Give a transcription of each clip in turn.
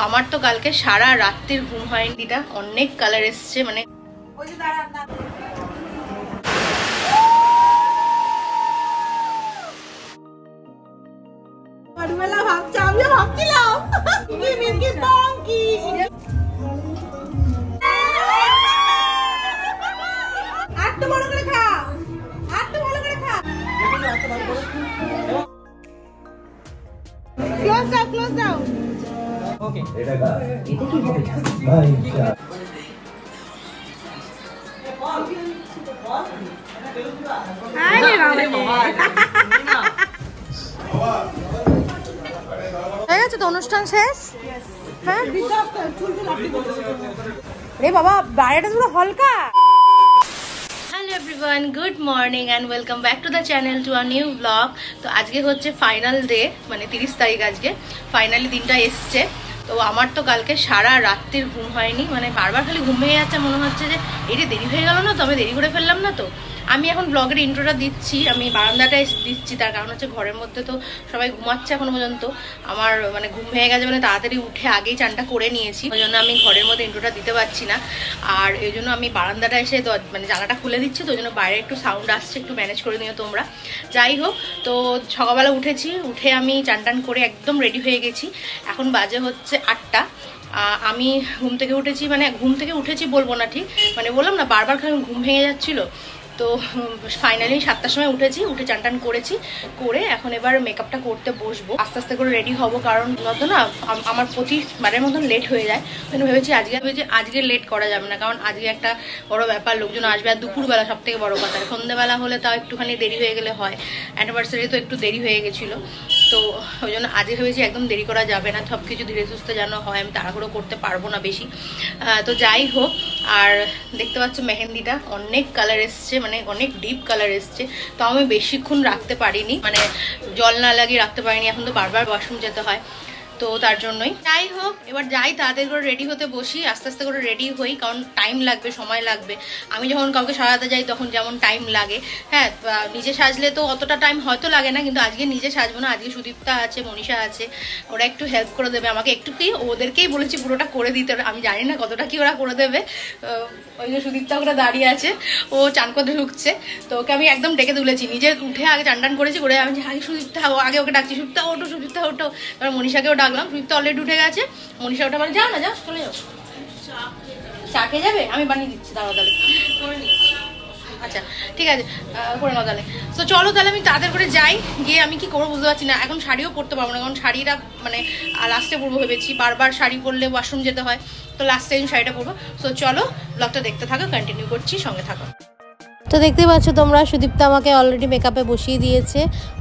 আমার তো কালকে সারা রাত্রির ঘুম হয়নি, দিটা অনেক কালার এসছে, মানে Close down. Okay. হয়ে গেছে তো অনুষ্ঠান শেষ? হ্যাঁ রে বাবা, বাইরেটা পুরো হালকা। Hello everyone, good morning and welcome back to the channel to a new blog. তো আজকে হচ্ছে ফাইনাল ডে, মানে 30 তারিখ, আজকে ফাইনালি দিনটা এসছে। তো আমার তো কালকে সারা রাত্রির ঘুম হয়নি, মানে বারবার খালি ঘুম ভেঙে যাচ্ছে, মনে হচ্ছে যে এটা দেরি হয়ে গেল না তো, আমি দেরি করে ফেললাম না তো। আমি এখন ব্লগের ইন্ট্রোটা দিচ্ছি, আমি বারান্দাটায় দিচ্ছি, তার কারণ হচ্ছে ঘরের মধ্যে তো সবাই ঘুমাচ্ছে এখনো পর্যন্ত। আমার মানে ঘুম ভেঙে গেছে, মানে তাড়াতাড়ি উঠে আগেই চানটা করে নিয়েছি, ওই জন্য আমি ঘরের মধ্যে ইন্ট্রোটা দিতে পারছি না। আর এই জন্য আমি বারান্দাটা এসে মানে জানালাটা খুলে দিচ্ছি, তো ওই জন্য বাইরে একটু সাউন্ড আসছে, একটু ম্যানেজ করে নিও তোমরা। যাই হোক, তো সকালবেলা উঠেছি, উঠে আমি চান টান করে একদম রেডি হয়ে গেছি। এখন বাজে হচ্ছে 8টা। আমি ঘুম থেকে উঠেছি, মানে ঘুম থেকে উঠেছি বলবো না, ঠিক মানে বললাম না বারবার খালি ঘুম ভেঙে যাচ্ছিলো। তো ফাইনালি 7টার সময় উঠেছি, উঠে চান টান করেছি, করে এখন এবার মেকআপটা করতে বসবো, আস্তে আস্তে করে রেডি হবো, কারণ নয়তো না আমার প্রতিবারের মতন লেট হয়ে যায়। কিন্তু ভেবেছি আজকে লেট করা যাবে না, কারণ আজকে একটা বড় ব্যাপার, লোকজন আসবে। আর দুপুরবেলা সব থেকে বড় কথা, সন্ধ্যেবেলা হলে তাও একটুখানি দেরি হয়ে গেলে হয়, অ্যানিভার্সারি তো একটু দেরি হয়ে গেছিলো। তো ওই জন্য আজকে ভেবেছি একদম দেরি করা যাবে না, সব কিছু ধীরে সুস্থে যেন হয়, আমি তাড়াহুড়ো করতে পারবো না বেশি। তো যাই হোক, আর দেখতে পাচ্ছ মেহেন্দিটা অনেক কালার এসছে, মানে অনেক ডিপ কালার এসছে। তো আমি বেশিক্ষণ রাখতে পারিনি, মানে জল না লাগিয়ে রাখতে পারিনি, এখন তো বারবার ওয়াশরুম যেতে হয়, তো তার জন্যই। যাই হোক, এবার যাই তাড়াতাড়ি করে রেডি হতে বসি, আস্তে আস্তে করে রেডি হই, কারণ টাইম লাগবে, সময় লাগবে। আমি যখন কাউকে সাজাতে যাই তখন যেমন টাইম লাগে, হ্যাঁ নিজে সাজলে তো অতটা টাইম হয়তো লাগে না, কিন্তু আজকে নিজে সাজবো না, আজকে সুদীপ্তা আছে, মনীষা আছে, ওরা একটু হেল্প করে দেবে আমাকে, একটু কি ওদেরকেই বলেছি পুরোটা করে দিতে, আমি জানি না কতটা কি ওরা করে দেবে। ওই যে সুদীপ্তা ওরা দাঁড়িয়ে আছে, ও চান করতে ঢুকছে, তো ওকে আমি একদম ডেকে তুলেছি, নিজে উঠে আগে চান টান করেছি, করে আমি আগে সুদীপ্তা, আগে ওকে ডাকছি, সুদীপ্তা ওঠো, সুদীপ্তা ওঠো। এবার মনীষাকেও ডাকলাম, সুদীপ্তা অলরেডি উঠে গেছে, মনীষা ওটা বলে যাও না, যাও চলে যাও, চা খেয়ে যাবে, আমি বানিয়ে দিচ্ছি, দাঁড়াও তাহলে আচ্ছা ঠিক আছে, করে নাও তাহলে। তো চলো তাহলে আমি তাড়াতাড়ি করে যাই, গিয়ে আমি কি করবো বুঝতে পারছি না, এখন শাড়িও পরতে পারবো না, কারণ শাড়িটা মানে লাস্টে পরবো ভেবেছি, বারবার শাড়ি পরলে ওয়াশরুম যেতে হয়, তো লাস্টে আমি শাড়িটা পরবো। সো চলো ব্লগটা দেখতে থাকো, কন্টিনিউ করছি, সঙ্গে থাকো। তো দেখতে পাচ্ছ তোমরা, সুদীপ্তা আমাকে অলরেডি মেকআপে বসিয়ে দিয়েছে,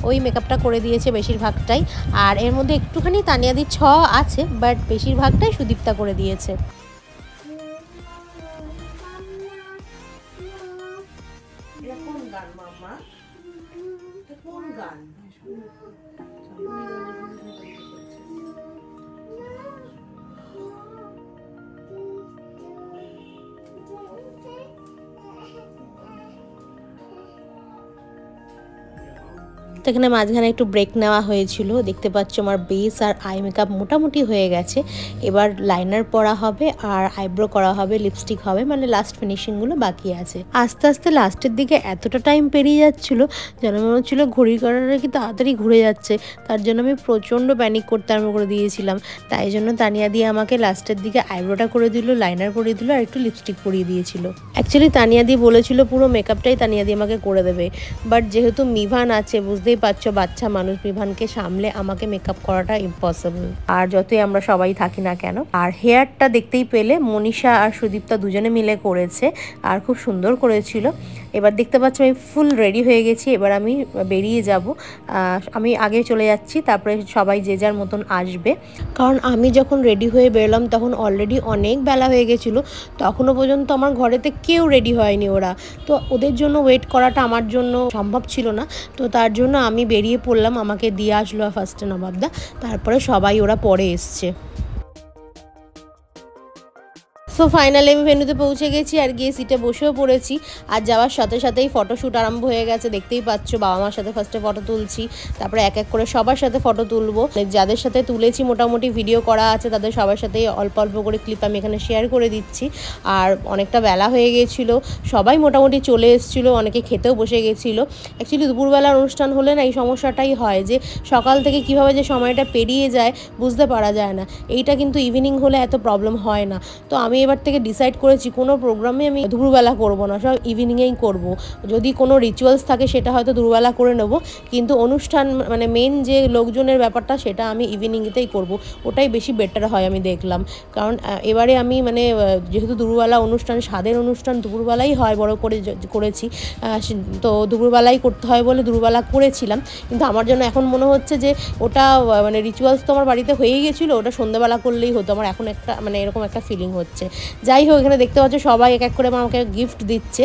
ওই মেকআপটা করে দিয়েছে বেশিরভাগটাই, আর এর মধ্যে একটুখানি তানিয়াদির ছ আছে, বাট বেশিরভাগটাই সুদীপ্তা করে দিয়েছে। এখানে মাঝখানে একটু ব্রেক নেওয়া হয়েছিল, দেখতে পাচ্ছ আমার বেস আর আই মেকআপ মোটামুটি হয়ে গেছে। এবার লাইনার পরা হবে আর আইব্রো করা হবে, লিপস্টিক হবে, মানে লাস্ট ফিনিশিংগুলো বাকি আছে। আস্তে আস্তে লাস্টের দিকে এতটা টাইম পেরিয়ে যাচ্ছিলো যেন মনে হচ্ছিলো ঘড়ির কাঁটাটা কি তাড়াতাড়ি ঘুরে যাচ্ছে, তার জন্য আমি প্রচণ্ড প্যানিক করতে আরম্ভ করে দিয়েছিলাম। তাই জন্য তানিয়া দিয়ে আমাকে লাস্টের দিকে আইব্রোটা করে দিল, লাইনার পরিয়ে দিল, আর একটু লিপস্টিক পরিয়ে দিয়েছিল। অ্যাকচুয়ালি তানিয়া দিয়ে বলেছিল পুরো মেকআপটাই তানিয়া দিয়ে আমাকে করে দেবে, বাট যেহেতু মিভান আছে, বুঝতেই পারছো বাচ্চা মানুষ, মিভানকে সামলে আমাকে মেকআপ করাটা ইম্পসিবল, আর যতই আমরা সবাই থাকি না কেন। আর হেয়ারটা দেখতেই পেলে মনীষা আর সুদীপ্তা দুজনে মিলে করেছে, আর খুব সুন্দর করেছিল। এবার দেখতে পাচ্ছ আমি ফুল রেডি হয়ে গেছি, এবার আমি বেরিয়ে যাব, আমি আগে চলে যাচ্ছি, তারপরে সবাই যে যার মতন আসবে। কারণ আমি যখন রেডি হয়ে বেরোলাম তখন অলরেডি অনেক বেলা হয়ে গেছিলো, তখনও পর্যন্ত আমার ঘরেতে কেউ রেডি হয়নি, ওরা তো ওদের জন্য ওয়েট করাটা আমার জন্য সম্ভব ছিল না, তো তার জন্য আমি বেরিয়ে পড়লাম, আমাকে দিয়ে আসলো ফার্স্টে নবাবদা, তারপরে সবাই ওরা পরে এসছে। সো ফাইনালি আমি ভেন্যুতে পৌঁছে গেছি আর গিয়ে সিটে বসেও পড়েছি। আর যাওয়ার সাথে সাথেই ফটোশ্যুট আরম্ভ হয়ে গেছে, দেখতেই পাচ্ছ। বাবা মার সাথে ফার্স্টে ফটো তুলছি, তারপরে এক এক করে সবার সাথে ফটো তুলবো। যাদের সাথে তুলেছি মোটামুটি ভিডিও করা আছে, তাদের সবার সাথেই অল্প অল্প করে ক্লিপ আমি এখানে শেয়ার করে দিচ্ছি। আর অনেকটা বেলা হয়ে গিয়েছিল, সবাই মোটামুটি চলে এসেছিলো, অনেকে খেতেও বসে গেছিলো। অ্যাকচুয়ালি দুপুরবেলার অনুষ্ঠান হলে না এই সমস্যাটাই হয় যে সকাল থেকে কীভাবে যে সময়টা পেরিয়ে যায় বুঝতে পারা যায় না। এইটা কিন্তু ইভিনিং হলে এত প্রবলেম হয় না। তো আমি এবার থেকে ডিসাইড করেছি কোনো প্রোগ্রামে আমি দুপুরবেলা করব না, সব ইভিনিংয়েই করব। যদি কোনো রিচুয়ালস থাকে সেটা হয়তো দুপুরবেলা করে নেব, কিন্তু অনুষ্ঠান মানে মেন যে লোকজনের ব্যাপারটা সেটা আমি ইভিনিংয়েতেই করব, ওটাই বেশি বেটার হয় আমি দেখলাম। কারণ এবারে আমি মানে যেহেতু দুপুরবেলা অনুষ্ঠান, স্বাদের অনুষ্ঠান দুপুরবেলাই হয়, বড় করে করেছি, তো দুপুরবেলাই করতে হয় বলে দুপুরবেলা করেছিলাম। কিন্তু আমার জন্য এখন মনে হচ্ছে যে ওটা মানে রিচুয়ালস তো আমার বাড়িতে হয়েই গেছিলো, ওটা সন্ধ্যাবেলা করলেই হতো। আমার এখন একটা মানে এরকম একটা ফিলিং হচ্ছে। যাই হোক, এখানে দেখতে পাচ্ছ সবাই এক এক করে আমাকে গিফট দিচ্ছে।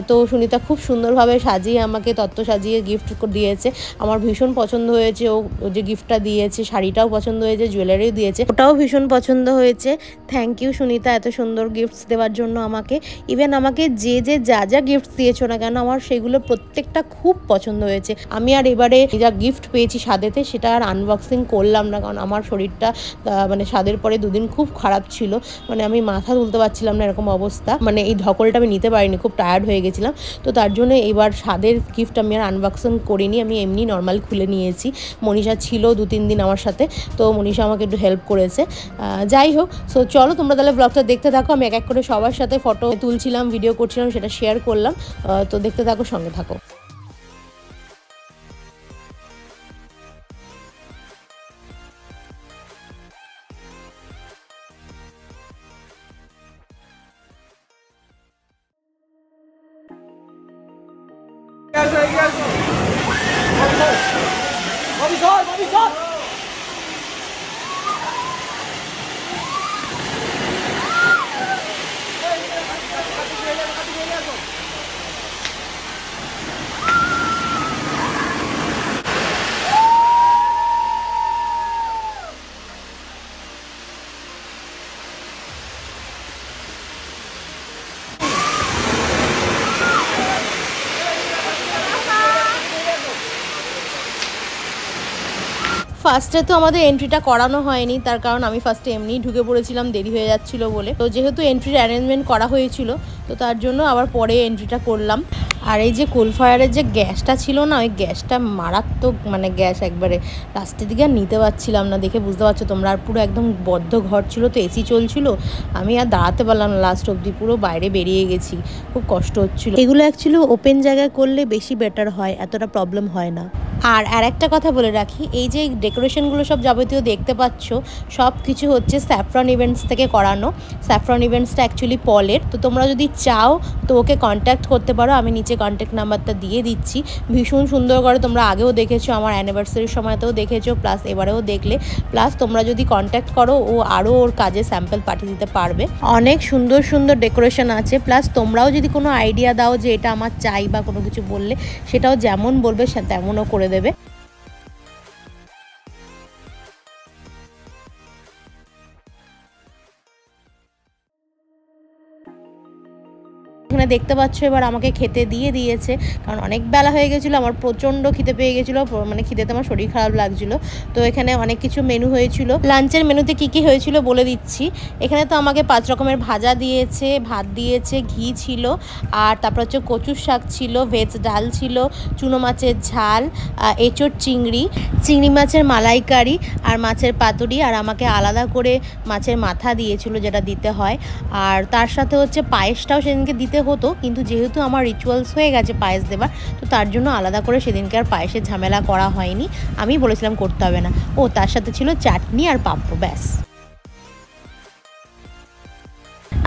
তো সুনিতা খুব সুন্দরভাবে সাজিয়ে আমাকে তত্ত্ব সাজিয়ে গিফট দিয়েছে। আমার ভীষণ পছন্দ হয়েছে ও যে গিফটটা দিয়েছে, শাড়িটাও পছন্দ হয়েছে, জুয়েলারিও দিয়েছে, ওটাও ভীষণ পছন্দ হয়েছে। থ্যাংক ইউ সুনিতা এত সুন্দর গিফটস দেওয়ার জন্য আমাকে। ইভেন আমাকে যে যা গিফটস দিয়েছো না কেন, আমার সেগুলো প্রত্যেকটা খুব পছন্দ হয়েছে। আমি আর এবারে যা গিফট পেয়েছি স্বাদেতে সেটা আর আনবক্সিং করলাম না, কারণ আমার শরীরটা মানে স্বাদের পরে দুদিন খুব খারাপ ছিল, মানে আমি মাথা তুলতে পারছিলাম না, এরকম অবস্থা। মানে এই ধকলটা আমি নিতে পারিনি, খুব টায়ার্ড হয়ে গেছিলাম। তো তার জন্য এবার স্বাদের গিফট আমি আর আনবক্সিং করিনি, আমি এমনি নর্মাল খুলে নিয়েছি। মনীষা ছিল 2-3 দিন আমার সাথে, তো মনীষা আমাকে একটু হেল্প করেছে। যাই হোক, সো চলো তোমরা তাহলে ব্লগটা দেখতে থাকো। আমি এক এক করে সবার সাথে ফটো তুলছিলাম, ভিডিও করছিলাম, সেটা শেয়ার করলাম। তো দেখতে থাকো, সঙ্গে থাকো। Bobby shot! ফার্স্টে তো আমাদের এন্ট্রিটা করানো হয়নি, তার কারণ আমি ফার্স্টে এমনিই ঢুকে পড়েছিলাম দেরি হয়ে যাচ্ছিল বলে। তো যেহেতু এন্ট্রির অ্যারেঞ্জমেন্ট করা হয়েছিল, তো তার জন্য আবার পরে এন্ট্রিটা করলাম। আর এই যে কোল ফায়ারের যে গ্যাসটা ছিল না, ওই গ্যাসটা মারাত্মক, মানে গ্যাস একবারে লাস্টের দিকে আর নিতে পারছিলাম না, দেখে বুঝতে পারছো তোমরা। আর পুরো একদম বদ্ধ ঘর ছিল, তো এসি চলছিল, আমি আর দাঁড়াতে পারলাম না, লাস্ট অবধি পুরো বাইরে বেরিয়ে গেছি, খুব কষ্ট হচ্ছিল। এগুলো অ্যাকচুয়ালি ওপেন জায়গায় করলে বেশি বেটার হয়, এতটা প্রবলেম হয় না। আর একটা কথা বলে রাখি, এই যে ডেকোরেশনগুলো সব যাবতীয় দেখতে পাচ্ছ, সব কিছু হচ্ছে স্যাফরন ইভেন্টস থেকে করানো। স্যাফরন ইভেন্টসটা অ্যাকচুয়ালি পলের, তো তোমরা যদি চাও তো ওকে কন্ট্যাক্ট করতে পারো, আমি নিচে কন্ট্যাক্ট নাম্বারটা দিয়ে দিচ্ছি। ভীষণ সুন্দর করে, তোমরা আগেও দেখেছো, আমার অ্যানিভার্সারির সময়তেও দেখেছো, প্লাস এবারেও দেখলে। প্লাস তোমরা যদি কন্ট্যাক্ট করো, ও আরও ওর কাজে স্যাম্পল পাঠিয়ে দিতে পারবে। অনেক সুন্দর সুন্দর ডেকোরেশন আছে। প্লাস তোমরাও যদি কোনো আইডিয়া দাও যে এটা আমার চাই বা কোনো কিছু বললে, সেটাও যেমন বলবে সে তেমনও করে দেবে। এখানে দেখতে পাচ্ছ এবার আমাকে খেতে দিয়েছে, কারণ অনেক বেলা হয়ে গেছিলো, আমার প্রচণ্ড খিদে পেয়ে গেছিলো, মানে খিদেতে আমার শরীর খারাপ লাগছিলো। তো এখানে অনেক কিছু মেনু হয়েছিল। লাঞ্চের মেনুতে কি হয়েছিল বলে দিচ্ছি। এখানে তো আমাকে 5 রকমের ভাজা দিয়েছে, ভাত দিয়েছে, ঘি ছিল, আর তারপর হচ্ছে কচুর শাক ছিল, ভেজ ডাল ছিল, চুনো মাছের ঝাল, এঁচোড় চিংড়ি মাছের মালাইকারি, আর মাছের পাতুরি, আর আমাকে আলাদা করে মাছের মাথা দিয়েছিল, যেটা দিতে হয়। আর তার সাথে হচ্ছে পায়েসটাও সেদিনকে দিতে হতো, কিন্তু যেহেতু আমার রিচুয়ালস হয়ে গেছে পায়েস দেবার, তো তার জন্য আলাদা করে সেদিনকে আর পায়েসের ঝামেলা করা হয়নি। আমি বলেছিলাম করতে হবে না। ও তার সাথে ছিল চাটনি আর পাঁপড়, ব্যাস।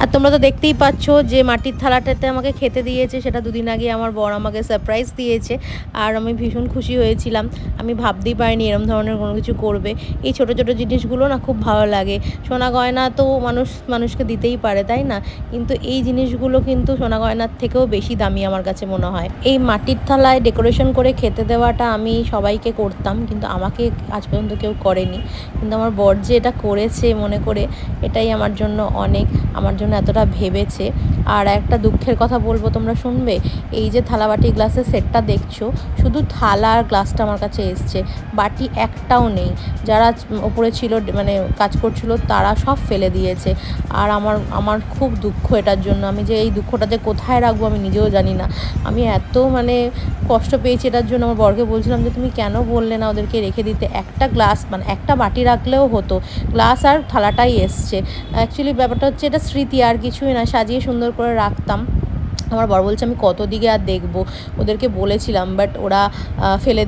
আর তোমরা তো দেখতেই পাচ্ছ যে মাটির থালাটাতে আমাকে খেতে দিয়েছে, সেটা দুদিন আগে আমার বর আমাকে সারপ্রাইজ দিয়েছে। আর আমি ভীষণ খুশি হয়েছিলাম, আমি ভাবতেই পারিনি এরকম ধরনের কোনো কিছু করবে। এই ছোট ছোট জিনিসগুলো না খুব ভালো লাগে। সোনা গয়না তো মানুষকে দিতেই পারে, তাই না? কিন্তু এই জিনিসগুলো কিন্তু সোনা গয়নার থেকেও বেশি দামি আমার কাছে মনে হয়। এই মাটির থালায় ডেকোরেশন করে খেতে দেওয়াটা আমি সবাইকে করতাম, কিন্তু আমাকে আজ পর্যন্ত কেউ করেনি। কিন্তু আমার বর যে এটা করেছে মনে করে, এটাই আমার জন্য অনেক, আমার জন্য এতটা ভেবেছে। আর একটা দুঃখের কথা বলবো, তোমরা শুনবে? এই যে থালা বাটি গ্লাসের সেটটা দেখছো, শুধু থালা আর গ্লাসটা আমার কাছে এসছে, বাটি একটাও নেই। যারা ওপরে ছিল মানে কাজ করছিল তারা সব ফেলে দিয়েছে। আর আমার খুব দুঃখ এটার জন্য। আমি যে এই দুঃখটা যে কোথায় রাখবো আমি নিজেও জানি না। আমি এত মানে কষ্ট পেয়েছি এটার জন্য। আমার বরকে বলছিলাম যে তুমি কেন বললে না ওদেরকে রেখে দিতে, একটা গ্লাস মানে একটা বাটি রাখলেও হতো, গ্লাস আর থালাটাই এসছে। অ্যাকচুয়ালি ব্যাপারটা হচ্ছে এটা স্মৃতি, আর কিছুই না, সাজিয়ে সুন্দর করে রাখতাম। আমার বর বলছে আমি কত দিকে আর দেখবো, ওদেরকে বলেছিলাম বাট ওরা ফেলে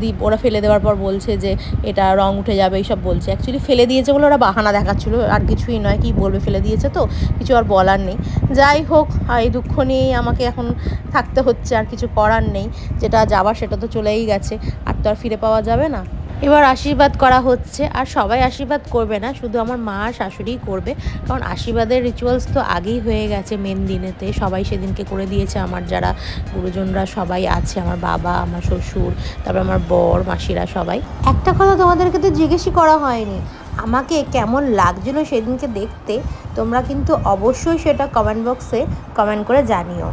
দেওয়ার পর বলছে যে এটা রং উঠে যাবে, এইসব বলছে। অ্যাকচুয়ালি ফেলে দিয়েছে বলে ওরা বাহানা দেখাচ্ছিলো, আর কিছুই নয়। কি বলবে, ফেলে দিয়েছে তো, কিছু আর বলার নেই। যাই হোক, এই দুঃখ নিয়েই আমাকে এখন থাকতে হচ্ছে, আর কিছু করার নেই। যেটা যাবার সেটা তো চলেই গেছে, আর তো আর ফিরে পাওয়া যাবে না। এবার আশীর্বাদ করা হচ্ছে, আর সবাই আশীর্বাদ করবে না, শুধু আমার মা আর শাশুড়িই করবে। কারণ আশীর্বাদের রিচুয়ালস তো আগেই হয়ে গেছে, মেন দিনেতে সবাই সেদিনকে করে দিয়েছে। আমার যারা গুরুজনরা সবাই আছে, আমার বাবা, আমার শ্বশুর, তারপর আমার বর, মাসিরা সবাই। একটা কথা তোমাদেরকে তো জিজ্ঞেসই করা হয়নি, আমাকে কেমন লাগছিল সেদিনকে দেখতে। তোমরা কিন্তু অবশ্যই সেটা কমেন্ট বক্সে কমেন্ট করে জানিও।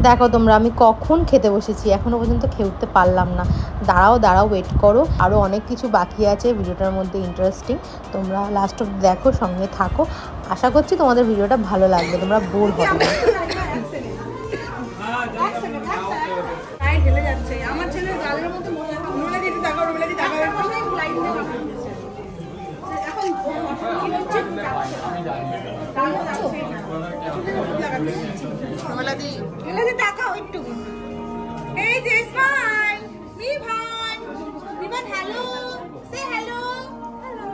দেখো তোমরা, আমি কখন খেতে বসেছি, এখনও পর্যন্ত খেয়ে উঠতে পারলাম না। দাঁড়াও ওয়েট করো, আরও অনেক কিছু বাকি আছে ভিডিওটার মধ্যে ইন্টারেস্টিং। তোমরা লাস্ট অব্দি দেখো, সঙ্গে থাকো। আশা করছি তোমাদের ভিডিওটা ভালো লাগবে, তোমরা বোর হবে না। তাকাও একটু, এই যে স্মাইল মিভান, মিভান হ্যালো, সে hello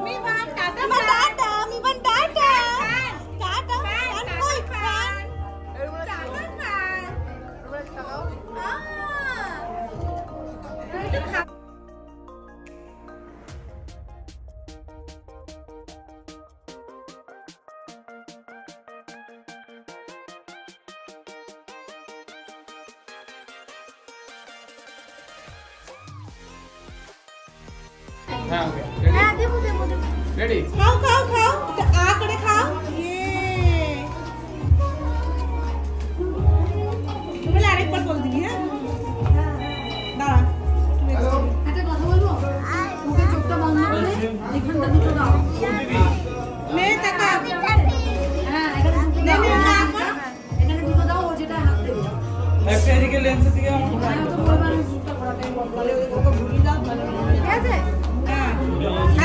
Mivan, tata tata Mivan, tata tata fan, কই ফ্যান, টাটা ফ্যান, তোমরা খাও একটু খা। হ্যাঁ ওকে রেডি, হ্যাঁ দেবো রেডি, খাও আ করে খাও। তুমি আরেকবার বল দিবি। হ্যাঁ দাঁড়া, একটা কথা বলবো, ওকে চোখটা বন্ধ করে এখানটা দুটো দাও। মেয়ে টাকা হ্যাঁ এখানে দুটো দাও, ও যেটা হাত দেবে। একটা এদিকে লেন্সের দিকে আমার হ্যাঁ তো বলবো আমি চোখটা করাটাই বলবো, ওকে ভুলি দাও ভালো, ঠিক আছে? হ্যাঁ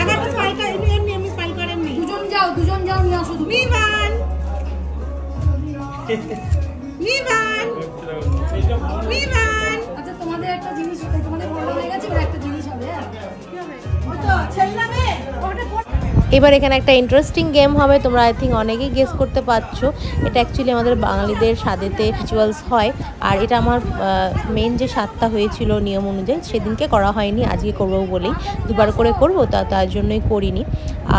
আগে তো স্মাইলটা এমনি স্মাইল করেননি। দুজন যাও নিয়ে আসো দুটো। মিভান আচ্ছা তোমাদের একটা জিনিস, তোমাদের ভালো লেগে গেছে, ওর একটা জিনিস হবে। ও তো ছেলে মেয়ে ওটা এবার এখানে একটা ইন্টারেস্টিং গেম হবে, তোমরা আই থিঙ্ক অনেকেই গেস করতে পারছো। এটা অ্যাকচুয়ালি আমাদের বাঙালিদের স্বাদেতে রিচুয়ালস হয়, আর এটা আমার মেন যে স্বাদটা হয়েছিল নিয়ম অনুযায়ী সেদিনকে করা হয়নি, আজকে করবো বলেই, দুবার করে করবো, তার জন্যই করিনি।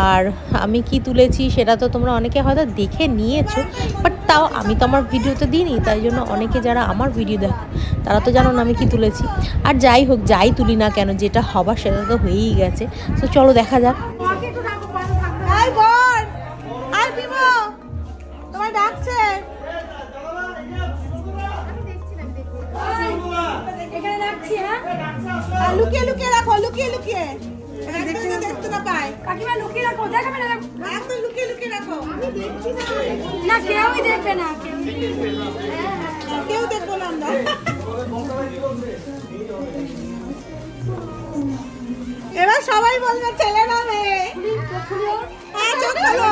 আর আমি কি তুলেছি সেটা তো তোমরা অনেকে হয়তো দেখে নিয়েছো, বাট তাও আমি তো আমার ভিডিওতে দিইনি, তাই জন্য অনেকে যারা আমার ভিডিও দেখো তারা তো জানো না আমি কি তুলেছি। আর যাই হোক, যাই তুলি না কেন, যেটা হবার সেটা তো হয়েই গেছে। তো চলো দেখা যাক। আই বল, আই বিমো তোমায় ডাকছে। এখানে রাখছি। হ্যাঁ লুকিয়ে রাখো, লুকিয়ে দেখতে না পায়। কাকিমা লুকিয়ে রাখো, দেখাবে না, একদম লুকিয়ে রাখো। আমি দেখছি না কেউই দেখবে না, কেউ দেখবো না আমরা। এবার সবাই বলবে ছেলে না মেয়ে। হ্যাঁ চোখ খোলো।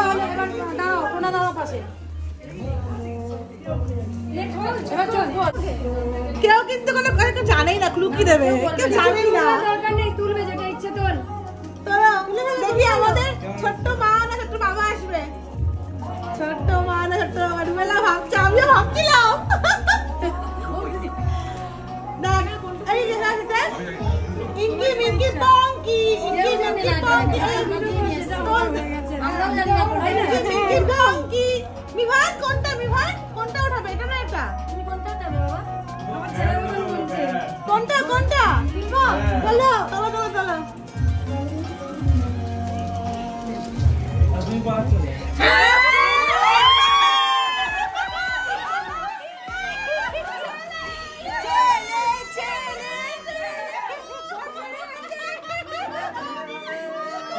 দাঁড়াও কোনা দাঁড়াও পাশে কেউ কিন্তু কোনো কথা জানেই না, ক্লু কি দেবে কেউ জানেই না। দরকার নেই, তুলবে যেটা ইচ্ছে তোল। দেখি আমাদের ছোট্ট মা না ছোট্ট বাবা আসবে। ছোট্ট মা না ছোট্ট বাবা রুমেলা ভাবছে, আমিও ভাবছিলাম। এই যে আছে ইঙ্কি মিঙ্কি পঙ্কি, ইঙ্কি মিঙ্কি পঙ্কি, আমরাও জানি না কোনটা। ইঙ্কি মিঙ্কি পঙ্কি। মিভান কোনটা, মিভান কোনটা উঠাবে, এটা না এটা? তুমি কোনটা দেবে বাবা? আমার ছেলে মতন বলছে। কোনটা কোনটা চলো চলো চলো চলো। তুমি পাচ্ছ না।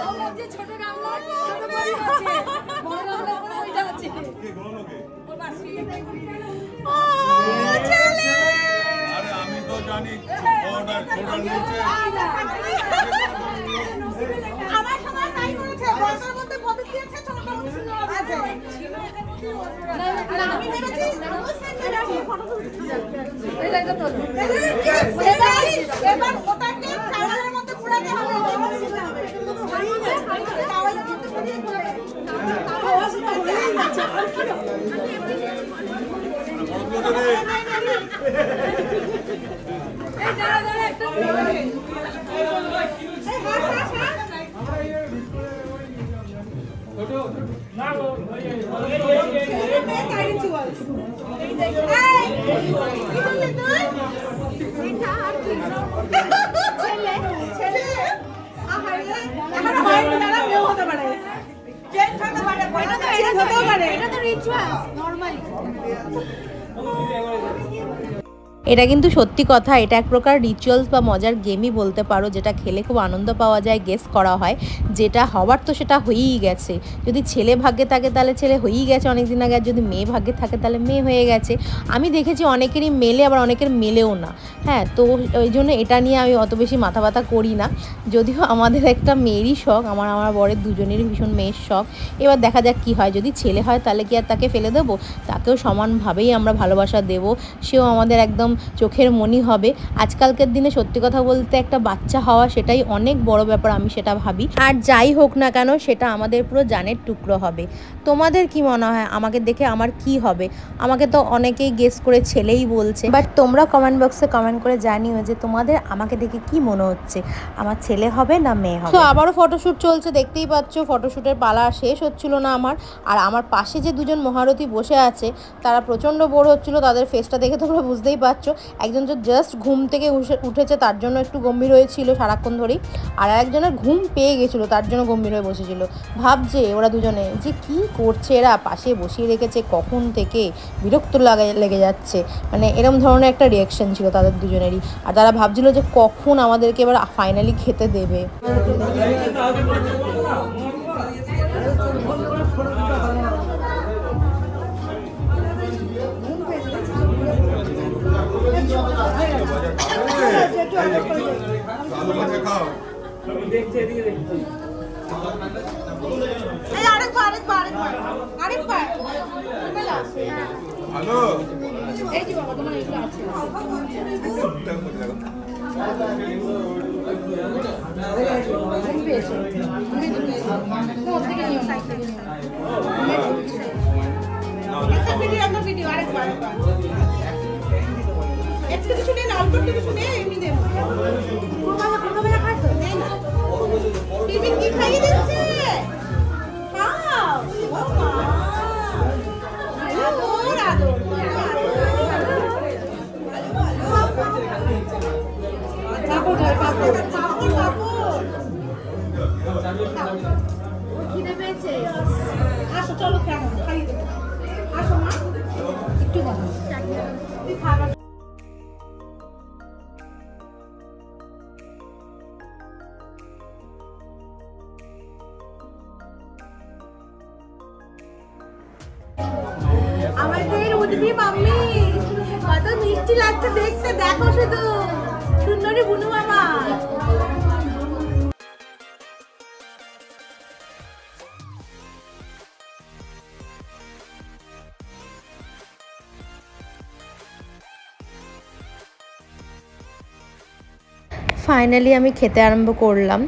ও ভাবছে ছোট গামলা, ছোট বড়ি আছে। বড় গামলা উপরে ওইটা আছে। ও মাসি। আরে আমি তো জানি ওটা ছোট নিচে আমার সবাই তাই করেছে, বড়টার মধ্যে প্রদীপ দিয়েছে, ছোটটার মধ্যে সিনেমা দিয়েছে। আমি ভেবেছি ফটো তুলছি। এইটা তোল। এবার ওটাকে টাওয়ালের মধ্যে পুরাতে হবে, টাওয়ালের মধ্যে পুরিয়ে পুরাতে। এই দাঁড়া দাঁড়া একটা না গো, এটা কিন্তু সত্যি কথা, এটা এক প্রকার রিচুয়ালস বা মজার গেমই বলতে পারো, যেটা খেলে খুব আনন্দ পাওয়া যায়, গেস করা হয়। যেটা হওয়ার তো সেটা হয়েই গেছে। যদি ছেলে ভাগ্যে থাকে তাহলে ছেলে হয়েই গেছে অনেকদিন আগে, আর যদি মেয়ে ভাগ্যে থাকে তাহলে মেয়ে হয়ে গেছে। আমি দেখেছি অনেকেরই মেলে, আবার অনেকের মেলেও না। হ্যাঁ, তো ওই জন্য এটা নিয়ে আমি অত বেশি মাথা ব্যথা করি না। যদিও আমাদের একটা মেয়েরই শখ, আমার বরের দুজনেরই ভীষণ মেয়ের শখ। এবার দেখা যাক কী হয়। যদি ছেলে হয় তাহলে কি আর তাকে ফেলে দেবো? তাকেও সমানভাবেই আমরা ভালোবাসা দেবো, সেও আমাদের একদম চোখের মনি হবে। আজকালকার দিনে সত্যি কথা বলতে একটা বাচ্চা হওয়া সেটাই অনেক বড় ব্যাপার, আমি সেটা ভাবি। আর যাই হোক না কেন, সেটা আমাদের পুরো জানের টুকরো হবে। তোমাদের কি মনে হয় আমাকে দেখে আমার কি হবে? আমাকে তো অনেকেই গেস করে ছেলেই বলছে, বাট তোমরা কমেন্ট বক্সে কমেন্ট করে জানিও যে তোমাদের আমাকে দেখে কি মনে হচ্ছে, আমার ছেলে হবে না মেয়ে হবে। তো আবারও ফটোশ্যুট চলছে, দেখতেই পাচ্ছ। ফটোশ্যুটের পালা শেষ হচ্ছিল না আমার। আর আমার পাশে যে দুজন মহারথী বসে আছে তারা প্রচণ্ড বোর হচ্ছিল, তাদের ফেসটা দেখে তোমরা বুঝতেই পারছো। একজন তো জাস্ট ঘুম থেকে উঠেছে, তার জন্য একটু গম্ভীর হয়েছিল সারাক্ষণ ধরেই, আর একজনের ঘুম পেয়ে গেছিলো, তার জন্য গম্ভীর হয়ে বসেছিল। ভাবছে ওরা দুজনে যে কি করছে, এরা পাশে বসিয়ে রেখেছে কখন থেকে, বিরক্ত লেগে যাচ্ছে, মানে এরকম ধরনের একটা রিয়াকশন ছিল তাদের দুজনেরই। আর তারা ভাবছিল যে কখন আমাদেরকে এবার ফাইনালি খেতে দেবে। দেখছে এদিকে দেখছে। হ্যালো এই যে বাবা তোমার এগুলো আছে। ঘুম পেয়েছে। তো ওর থেকে নিও না। একটু কিছু নেই না, অল্প একটু কিছু নেই, এমনি দেবো। টিফিন কি খাইয়ে দিচ্ছে? খাও। ও মা। আদর, আদর। কাপড় ধর, কাপড়, কাপড়, কাপড়। খিদে পেয়েছে? আসো চলো খাইয়ে দেবো। আসো মা। একটু দাও। তুই খাবার আমাদের উঠবি মাম্মি। মিষ্টি লাগছে দেখতে, দেখো শুধু সুন্দরী বুনু মামা। ফাইনালি আমি খেতে আরম্ভ করলাম।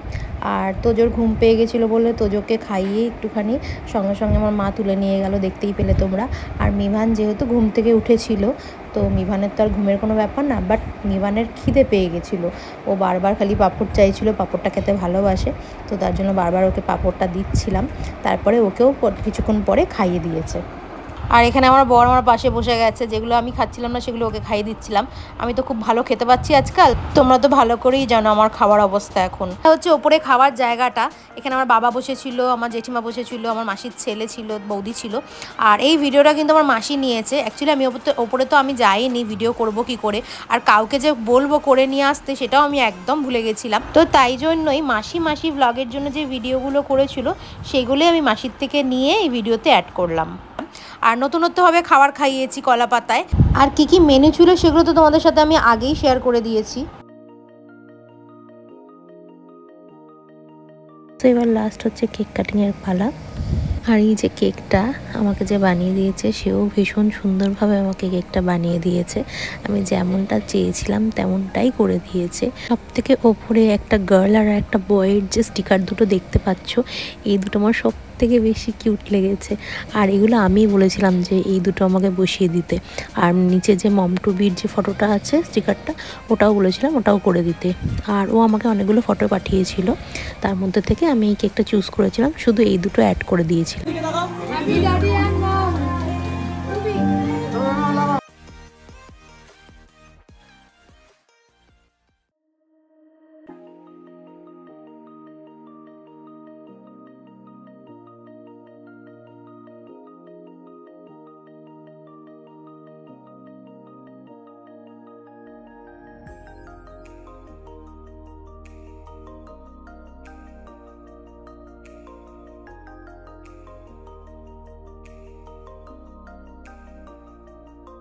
আর তোজোর ঘুম পেয়ে গেছিলো বলে তোজোকে খাইয়ে একটুখানি সঙ্গে সঙ্গে আমার মা তুলে নিয়ে গেল, দেখতেই পেলে তোমরা। আর মিভান যেহেতু ঘুম থেকে উঠেছিল, তো মিভানের তো আর ঘুমের কোনো ব্যাপার না, বাট মিভানের খিদে পেয়ে গেছিলো। ও বারবার খালি পাঁপড় চাইছিল, পাঁপড়টা খেতে ভালোবাসে, তো তার জন্য বারবার ওকে পাঁপড়টা দিচ্ছিলাম। তারপরে ওকেও কিছুক্ষণ পরে খাইয়ে দিয়েছে। আর এখানে আমার বর আমার পাশে বসে গেছে, যেগুলো আমি খাচ্ছিলাম না সেগুলো ওকে খাইয়ে দিচ্ছিলাম। আমি তো খুব ভালো খেতে পাচ্ছি আজকাল, তোমরা তো ভালো করেই জানো আমার খাওয়ার অবস্থা। এখন হচ্ছে ওপরে খাওয়ার জায়গাটা, এখানে আমার বাবা বসেছিল, আমার জেঠিমা বসেছিল, আমার মাসির ছেলে ছিল, বৌদি ছিল। আর এই ভিডিওটা কিন্তু আমার মাসি নিয়েছে। অ্যাকচুয়ালি আমি ওপরে তো আমি যাইনি, ভিডিও করব কি করে, আর কাউকে যে বলবো করে নিয়ে আসতে সেটাও আমি একদম ভুলে গেছিলাম। তো তাই জন্যই মাসি ব্লগের জন্য যে ভিডিওগুলো করেছিল সেগুলোই আমি মাসির থেকে নিয়ে এই ভিডিওতে অ্যাড করলাম। আর নতুনত্বভাবে খাবার খাইয়েছি কলা পাতায়। আর কি কি মেনু ছিল সেগুলো তো তোমাদের সাথে আমি আগেই শেয়ার করে দিয়েছি। তো এবার লাস্ট হচ্ছে কেক কাটিংয়ের পালা। আর এই যে কেকটা আমাকে যে বানিয়ে দিয়েছে, সেও ভীষণ সুন্দরভাবে আমাকে কেকটা বানিয়ে দিয়েছে। আমি যেমনটা চেয়েছিলাম তেমনটাই করে দিয়েছে। সব থেকে ওপরে একটা গার্ল আর একটা বয়ের যে স্টিকার দুটো দেখতে পাচ্ছ, এই দুটো আমার সব থেকে বেশি কিউট লেগেছে। আর এগুলো আমি বলেছিলাম যে এই দুটো আমাকে বসিয়ে দিতে। আর নিচে যে মম টু বির যে ফটোটা আছে, স্টিকারটা, ওটাও বলেছিলাম ওটাও করে দিতে। আর ও আমাকে অনেকগুলো ফটো পাঠিয়েছিল, তার মধ্যে থেকে আমি এই কেকটা চুজ করেছিলাম, শুধু এই দুটো অ্যাড করে দিয়েছিলাম।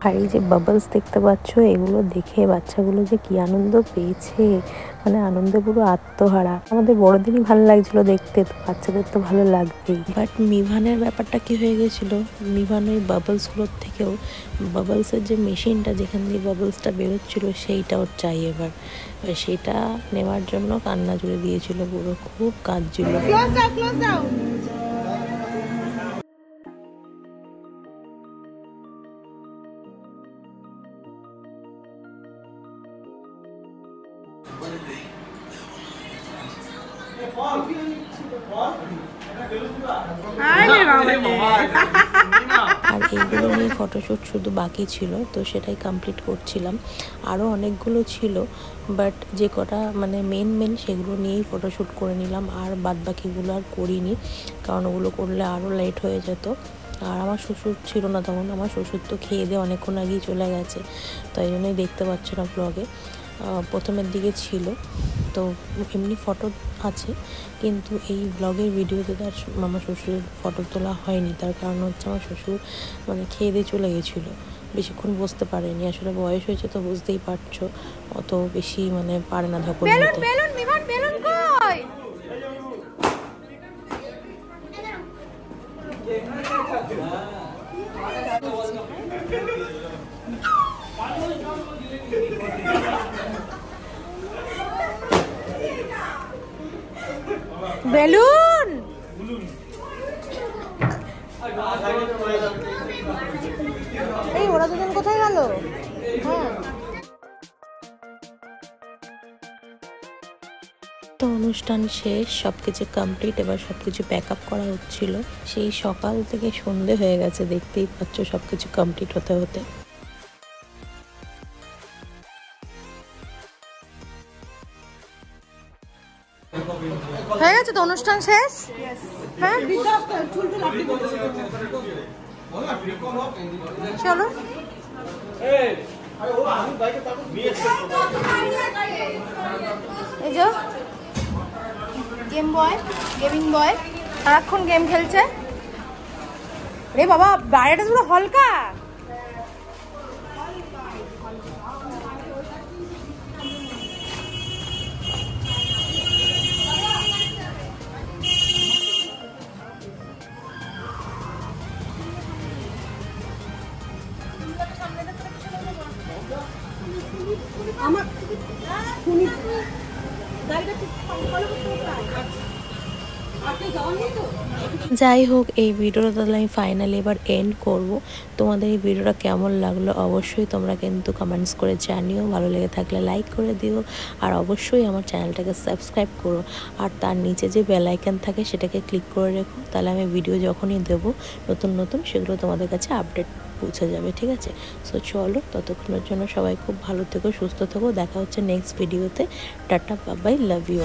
আর এই যে বাবলস দেখতে পাচ্ছ, এগুলো দেখে বাচ্চাগুলো যে কি আনন্দ পেয়েছে, মানে আনন্দে পুরো আত্মহারা। আমাদের বড়দেরই ভালো লাগছিল দেখতে, তো বাচ্চাদের তো ভালো লাগবেই। বাট মিভানের ব্যাপারটা কি হয়ে গেছিলো, মিভান ওই বাবলসগুলোর থেকেও বাবলসের যে মেশিনটা যেখান দিয়ে বাবলসটা বেরোচ্ছিলো সেইটাও চাই এবার। সেটা নেওয়ার জন্য কান্না জুড়ে দিয়েছিল, পুরো খুব কাঁদছিল। আর এইগুলো নিয়ে ফটোশ্যুট শুধু বাকি ছিল, তো সেটাই কমপ্লিট করছিলাম। আরও অনেকগুলো ছিল, বাট যে কটা মানে মেন সেগুলো নিয়েই ফটোশ্যুট করে নিলাম। আর বাদ বাকিগুলো আর করিনি, কারণ ওগুলো করলে আরও লেট হয়ে যেত। আর আমার শ্বশুর ছিল না তখন, আমার শ্বশুর তো খেয়ে দিয়ে অনেকক্ষণ আগেই চলে গেছে, তাই জন্যই দেখতে পাচ্ছ না ব্লগে। প্রথমের দিকে ছিল, তো এমনি ফটো আছে, কিন্তু এই ব্লগের ভিডিওতে তার আমার শ্বশুরের ফটো তোলা হয়নি। তার কারণ হচ্ছে আমার শ্বশুর মানে খেয়ে দিয়ে চলে গেছিলো, বেশিক্ষণ বসতে পারেনি। আসলে বয়স হয়েছে তো বুঝতেই পারছো, অত বেশি মানে পারে না ধকল নিতে। বেলুন এই ওরা দুজন কোথায় গেল? হ্যাঁ, তো অনুষ্ঠান শেষ, সব কিছু কমপ্লিট। এবার সব কিছু প্যাক আপ করা হচ্ছিল। সেই সকাল থেকে সন্ধে হয়ে গেছে, দেখতেই পাচ্ছ সব কিছু কমপ্লিট হতে হতে। হয়ে গেছে তো অনুষ্ঠান শেষ। হ্যাঁ, চলো এই যে গেমিং বয় সারাক্ষণ গেম খেলছে। রে বাবা, বাইরেটা পুরো হলকা। আমার শুনি গাড়িটা ঠিক ফলো করতে আপনি যাওয়ানি তো যাই হোক, এই ভিডিওটা তাহলে আমি ফাইনালি এবার এন্ড করব। তোমাদের এই ভিডিওটা কেমন লাগলো অবশ্যই তোমরা কিন্তু কমেন্টস করে জানিও। ভালো লেগে থাকলে লাইক করে দিও, আর অবশ্যই আমার চ্যানেলটাকে সাবস্ক্রাইব করো, আর তার নিচে যে বেল আইকন থাকে সেটাকে ক্লিক করে রেখো। তাহলে আমি ভিডিও যখনই দেবো নতুন নতুন সেগুলো তোমাদের কাছে আপডেট পৌঁছে যাবে, ঠিক আছে? সো চলো, ততক্ষণের জন্য সবাই খুব ভালো থেকো, সুস্থ থেকো। দেখা হচ্ছে নেক্সট ভিডিওতে। Tata, bye bye, love you.